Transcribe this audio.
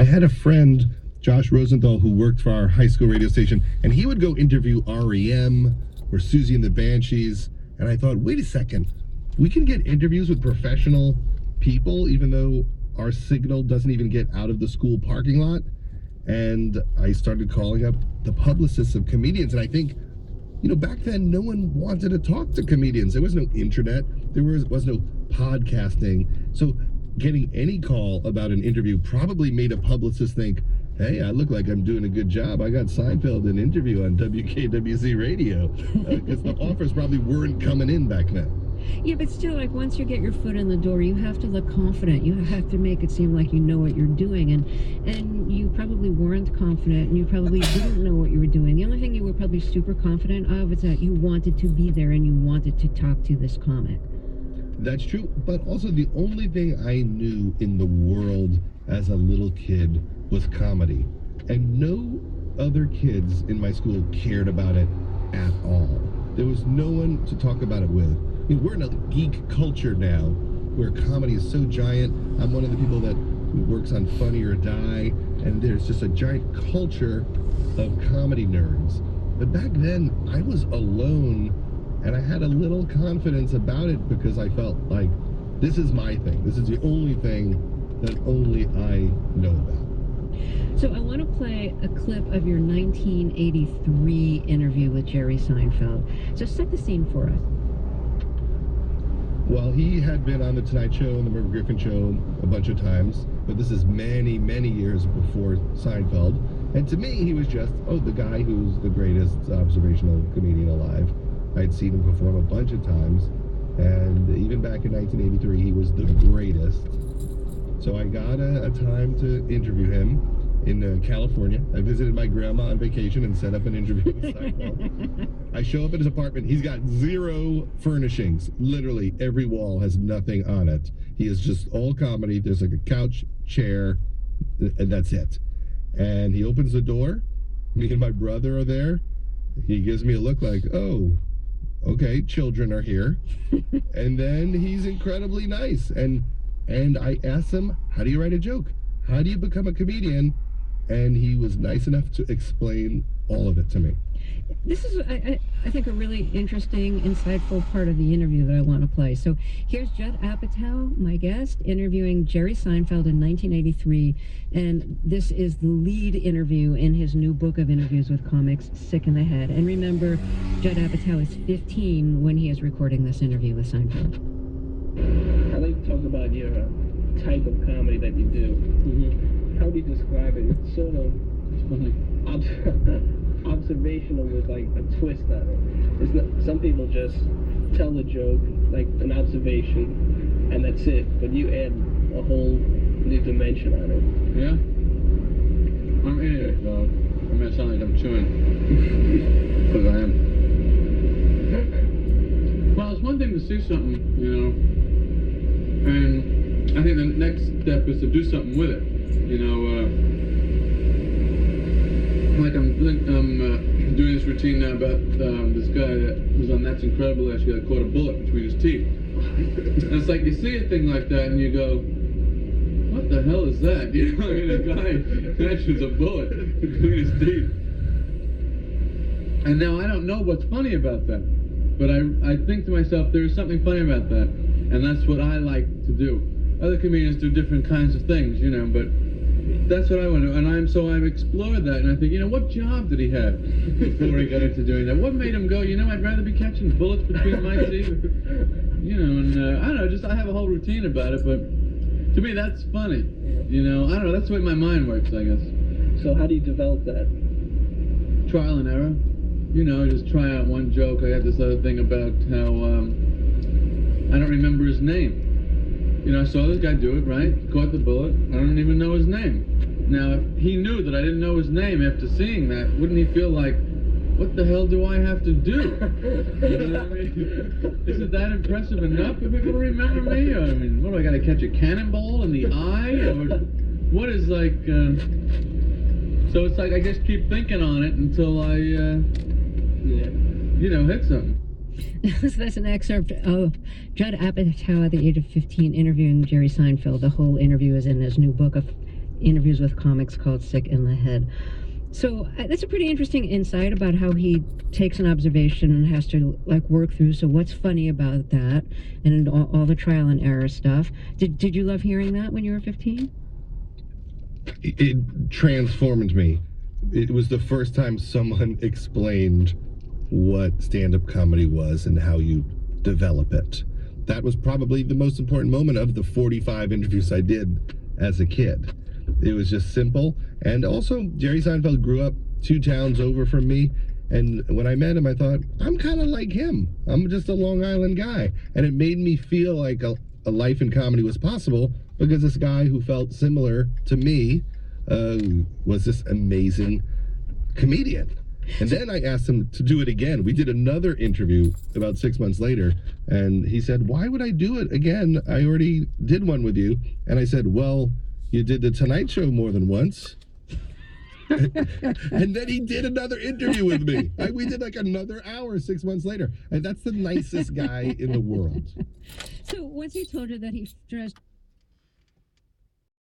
had a friend, Josh Rosenthal, who worked for our high school radio station, and he would go interview REM or Susie and the Banshees. And I thought, wait a second, we can get interviews with professional people, even though our signal doesn't even get out of the school parking lot. And I started calling up the publicists of comedians. And I think, back then, no one wanted to talk to comedians. There was no internet. There was no podcasting. So getting any call about an interview probably made a publicist think, hey, I look like I'm doing a good job. I got Seinfeld an interview on WKWZ radio. Because the offers probably weren't coming in back then. Yeah, but still, like, once you get your foot in the door, you have to look confident. You have to make it seem like you know what you're doing. And you probably weren't confident, and you probably didn't know what you were doing. The only thing you were probably super confident of is that you wanted to be there and you wanted to talk to this comic. That's true. But also, the only thing I knew in the world as a little kid was comedy. And no other kids in my school cared about it at all. There was no one to talk about it with. I mean, we're in a geek culture now where comedy is so giant. I'm one of the people that works on Funny or Die, and there's just a giant culture of comedy nerds. But back then, I was alone, and I had a little confidence about it because I felt like this is my thing. This is the only thing that only I know about. So I want to play a clip of your 1983 interview with Jerry Seinfeld. So set the scene for us. Well, he had been on The Tonight Show and The Merv Griffin Show a bunch of times, but this is many, many years before Seinfeld. And to me, he was just, the guy who's the greatest observational comedian alive. I'd seen him perform a bunch of times, and even back in 1983, he was the greatest. So I got a time to interview him in California. I visited my grandma on vacation and set up an interview with Seinfeld. I show up at his apartment. He's got zero furnishings. Literally, every wall has nothing on it. He is just all comedy. There's like a couch, chair, and that's it. And he opens the door. Me and my brother are there. He gives me a look like, oh, okay, children are here. And then he's incredibly nice. And I asked him, how do you write a joke? How do you become a comedian? And he was nice enough to explain all of it to me. This is, I think, a really interesting, insightful part of the interview that I want to play. So here's Judd Apatow, my guest, interviewing Jerry Seinfeld in 1983. And this is the lead interview in his new book of interviews with comics, Sick in the Head. And remember, Judd Apatow is 15 when he is recording this interview with Seinfeld. I'd like to talk about your type of comedy that you do. Mm-hmm. How do you describe it? It's sort of observational with like a twist on it. It's not, some people just tell a joke, like an observation, and that's it. But you add a whole new dimension on it. Yeah? I'm eating it, though. I mean, it sounds like I'm chewing. Because I am. Well, it's one thing to see something, and I think the next step is to do something with it. Like I'm doing this routine now about this guy that was on That's Incredible last year that caught a bullet between his teeth. And it's like you see a thing like that and you go, what the hell is that? A guy catches a bullet between his teeth. And now I don't know what's funny about that. But I think to myself, there's something funny about that. And that's what I like to do. Other comedians do different kinds of things, but that's what I want to do. And I've explored that, and I think, what job did he have before he got into doing that? What made him go, I'd rather be catching bullets between my teeth? I don't know, I have a whole routine about it, but to me that's funny. I don't know, that's the way my mind works, I guess. So how do you develop that? Trial and error. Just try out one joke. I had this other thing about how I don't remember his name. I saw this guy do it, right? Caught the bullet. I don't even know his name. Now, if he knew that I didn't know his name after seeing that, wouldn't he feel like, what the hell do I have to do? You know what I mean? Isn't that impressive enough for people to remember me? Or, what do I got to catch a cannonball in the eye? Or what is like... So it's like I just keep thinking on it until I, hit something. So that's an excerpt of Judd Apatow at the age of 15 interviewing Jerry Seinfeld. The whole interview is in his new book of interviews with comics called Sick in the Head. So that's a pretty interesting insight about how he takes an observation and has to like work through. So what's funny about that, and all the trial and error stuff. Did you love hearing that when you were 15? It transformed me. It was the first time someone explained what stand-up comedy was and how you develop it. That was probably the most important moment of the 45 interviews I did as a kid. It was just simple. And also, Jerry Seinfeld grew up 2 towns over from me. And when I met him, I thought, I'm kind of like him. I'm just a Long Island guy. And it made me feel like a life in comedy was possible, because this guy who felt similar to me was this amazing comedian. And then I asked him to do it again. We did another interview about 6 months later, and he said, why would I do it again? I already did one with you. And I said, well, you did the Tonight Show more than once. And then he did another interview with me. We did like another hour 6 months later. And that's the nicest guy in the world. So once he told you that he